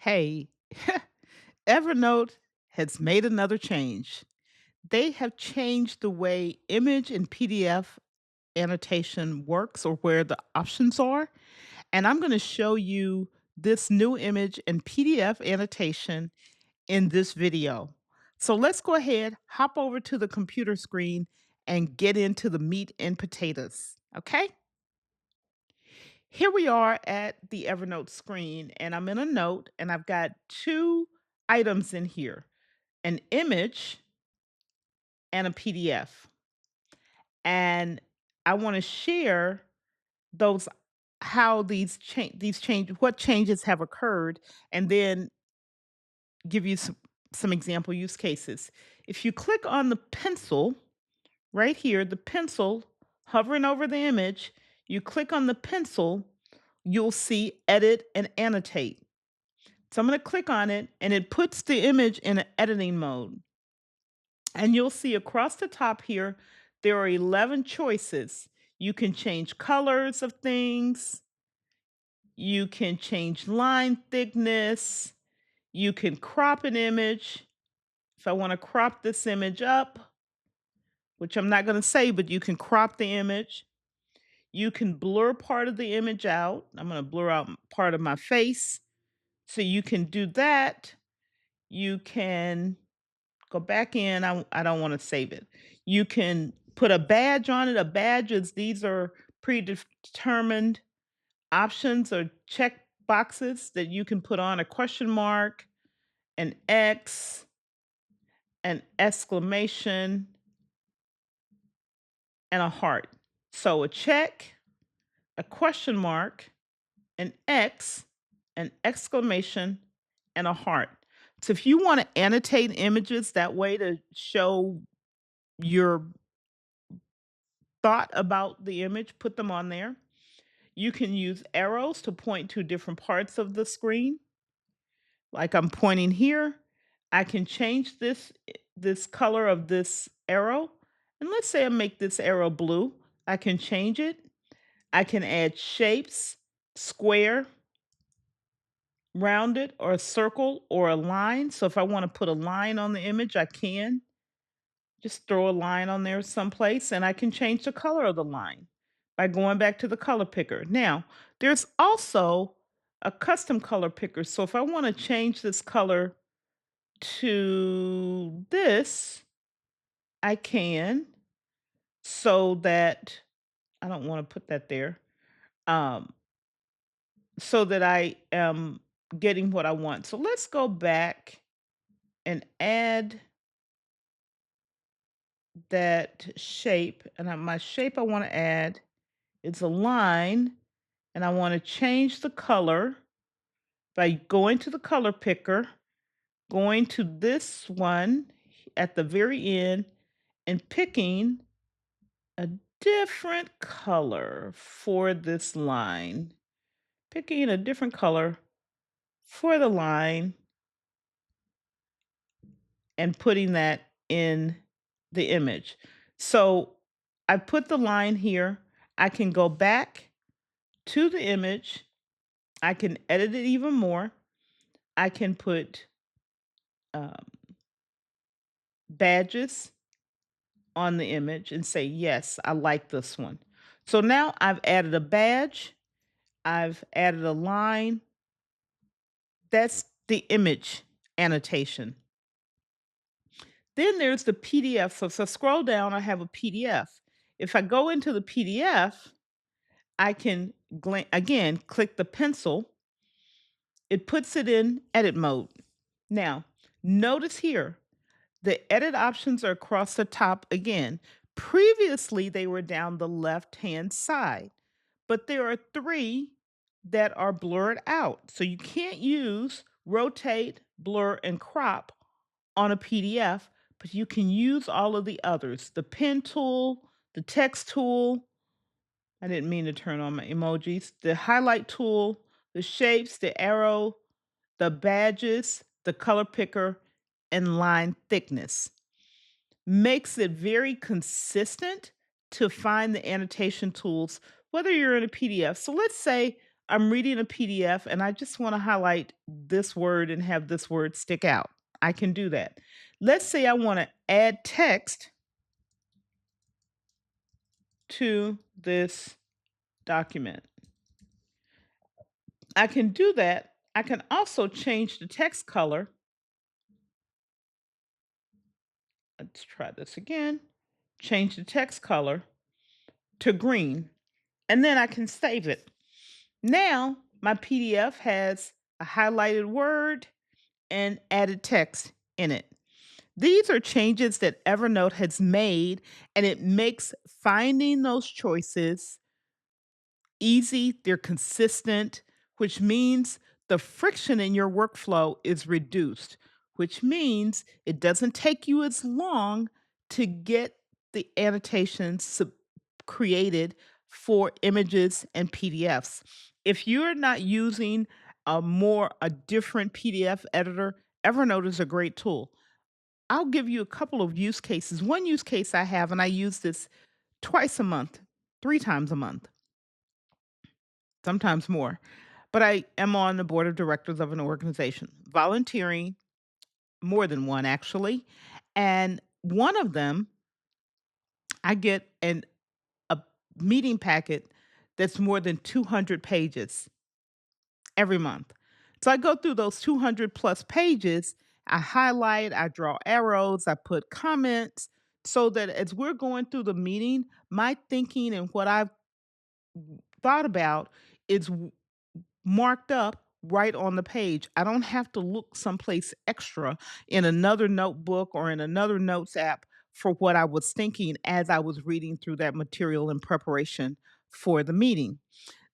Hey, Evernote has made another change. They have changed the way image and PDF annotation works or where the options are. And I'm going to show you this new image and PDF annotation in this video. So let's go ahead, hop over to the computer screen and get into the meat and potatoes. Okay? Here we are at the Evernote screen, and I'm in a note, and I've got two items in here, an image and a PDF. And I want to share those how these change what changes have occurred, and then give you some example use cases. If you click on the pencil right here, the pencil hovering over the image, you click on the pencil, you'll see edit and annotate. So I'm going to click on it and it puts the image in an editing mode. And you'll see across the top here, there are 11 choices. You can change colors of things. You can change line thickness. You can crop an image. If I want to crop this image up, which I'm not going to say, but you can crop the image. You can blur part of the image out. I'm going to blur out part of my face. So you can do that. You can go back in. I don't want to save it. You can put a badge on it. A badge is these are predetermined options or check boxes that you can put on a question mark, an X, an exclamation, and a heart. So a check, a question mark, an X, an exclamation, and a heart. So if you want to annotate images that way to show your thought about the image, put them on there. You can use arrows to point to different parts of the screen. Like I'm pointing here, I can change this color of this arrow. And let's say I make this arrow blue. I can change it. I can add shapes, square, rounded, or a circle, or a line. So if I want to put a line on the image, I can. Just throw a line on there someplace, and I can change the color of the line by going back to the color picker. Now, there's also a custom color picker. So if I want to change this color to this, I can, so that I don't want to put that there. Um, so that I am getting what I want. So let's go back and add that shape. And my shape I want to add is a line, and I want to change the color by going to the color picker, going to this one at the very end, and picking a different color for this line. Picking a different color for the line and putting that in the image. So I put the line here. I can go back to the image. I can edit it even more. I can put um, badges on the image and say, yes, I like this one. So now I've added a badge, I've added a line. That's the image annotation. Then there's the PDF. So if I scroll down, I have a PDF. If I go into the PDF, I can again click the pencil. It puts it in edit mode. Now, notice here, the edit options are across the top again. Previously, they were down the left-hand side, but there are three that are blurred out. So you can't use rotate, blur, and crop on a PDF, but you can use all of the others, the pen tool, the text tool. I didn't mean to turn on my emojis. The highlight tool, the shapes, the arrow, the badges, the color picker, and line thickness. Makes it very consistent to find the annotation tools, whether you're in a PDF. So let's say I'm reading a PDF and I just want to highlight this word and have this word stick out. I can do that. Let's say I want to add text to this document. I can do that. I can also change the text color. Let's try this again. Change the text color to green, and then I can save it. Now, my PDF has a highlighted word and added text in it. These are changes that Evernote has made, and it makes finding those choices easy, they're consistent, which means the friction in your workflow is reduced, which means it doesn't take you as long to get the annotations created for images and PDFs. If you're not using a different PDF editor, Evernote is a great tool. I'll give you a couple of use cases. One use case I have, and I use this twice a month, 3 times a month, sometimes more. But I am on the board of directors of an organization, volunteering, more than one actually. And one of them, I get a meeting packet that's more than 200 pages every month. So I go through those 200 plus pages, I highlight, I draw arrows, I put comments so that as we're going through the meeting, my thinking and what I've thought about is marked up right on the page. I don't have to look someplace extra in another notebook or in another notes app for what I was thinking as I was reading through that material in preparation for the meeting.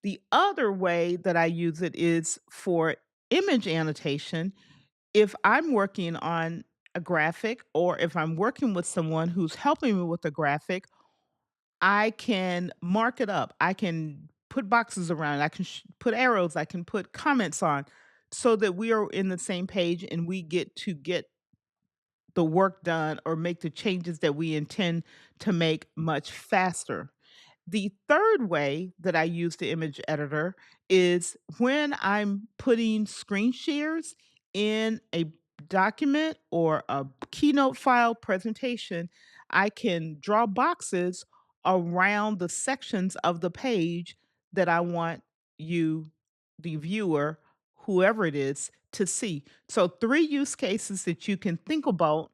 The other way that I use it is for image annotation. If I'm working on a graphic or if I'm working with someone who's helping me with a graphic, I can mark it up. I can put boxes around. I can put arrows. I can put comments on so that we are in the same page and we get the work done or make the changes that we intend to make much faster. The third way that I use the image editor is when I'm putting screen shares in a document or a keynote file presentation, I can draw boxes around the sections of the page that I want you, the viewer, whoever it is, to see. So, 3 use cases that you can think about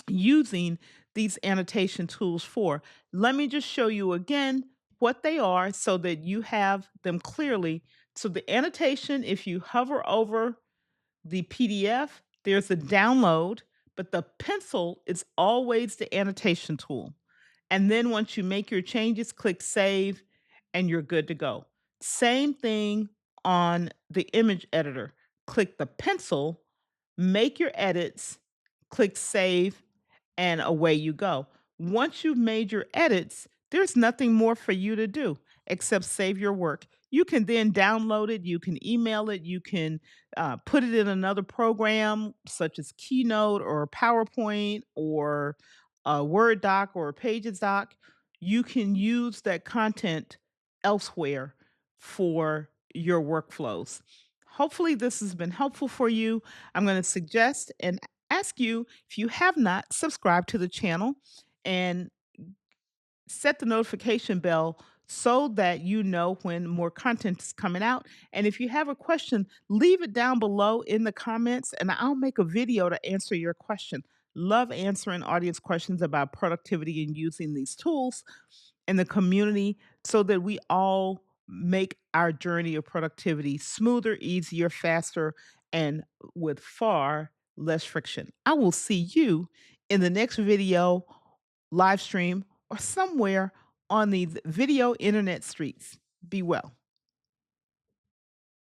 using these annotation tools for. Let me just show you again what they are so that you have them clearly. So, the annotation, if you hover over the PDF, there's a download, but the pencil is always the annotation tool. And then once you make your changes, click save and you're good to go. Same thing on the image editor. Click the pencil, make your edits, click save, and away you go. Once you've made your edits, there's nothing more for you to do except save your work. You can then download it, you can email it, you can put it in another program such as Keynote or PowerPoint or a Word doc or a Pages doc. You can use that content elsewhere for your workflows. Hopefully, this has been helpful for you. I'm going to suggest and ask you, if you have not, subscribe to the channel and set the notification bell so that you know when more content is coming out. And if you have a question, leave it down below in the comments and I'll make a video to answer your question. Love answering audience questions about productivity and using these tools in the community so that we all make our journey of productivity smoother, easier, faster, and with far less friction. I will see you in the next video, live stream, or somewhere on these video internet streets. Be well.